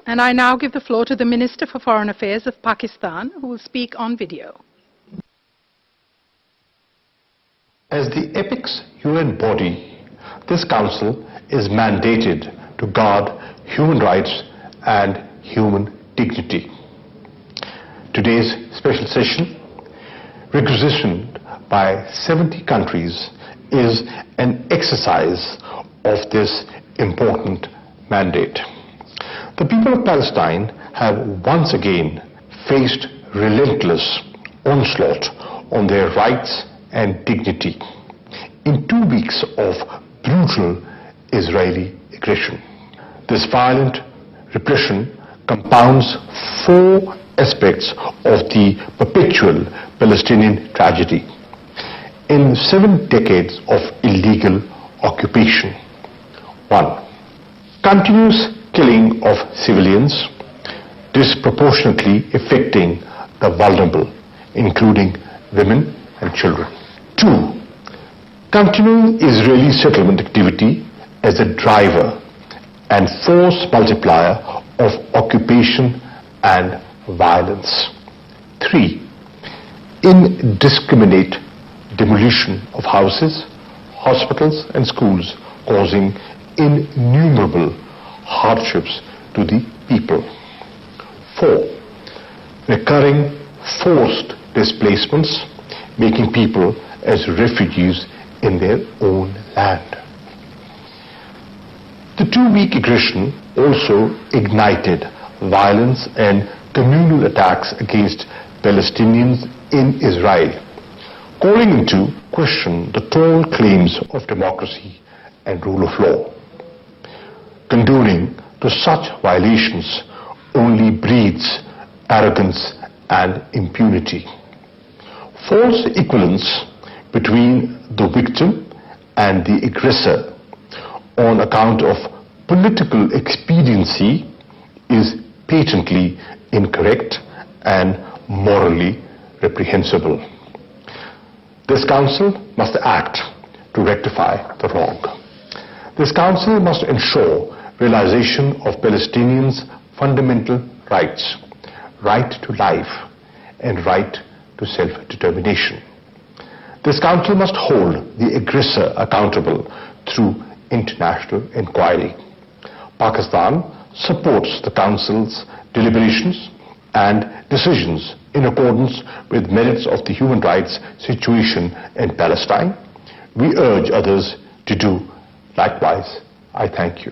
And I now give the floor to the Minister for Foreign Affairs of Pakistan, who will speak on video. As the apex UN body, this Council is mandated to guard human rights and human dignity. Today's special session, requisitioned by 70 countries, is an exercise of this important mandate. The people of Palestine have once again faced relentless onslaught on their rights and dignity in 2 weeks of brutal Israeli aggression. This violent repression compounds 4 aspects of the perpetual Palestinian tragedy. In 7 decades of illegal occupation. 1. Continuous killing of civilians, disproportionately affecting the vulnerable, including women and children. 2. Continuing Israeli settlement activity as a driver and force multiplier of occupation and violence. 3. Indiscriminate demolition of houses, hospitals and schools, causing innumerable hardships to the people. 4. Recurring forced displacements, making people as refugees in their own land. The 2-week aggression also ignited violence and communal attacks against Palestinians in Israel, calling into question the tall claims of democracy and rule of law. Condoning to such violations only breeds arrogance and impunity. False equivalence between the victim and the aggressor on account of political expediency is patently incorrect and morally reprehensible. This Council must act to rectify the wrong. This Council must ensure realization of Palestinians' fundamental rights, right to life and right to self-determination. This Council must hold the aggressor accountable through international inquiry. Pakistan supports the Council's deliberations and decisions in accordance with merits of the human rights situation in Palestine. We urge others to do likewise. I thank you.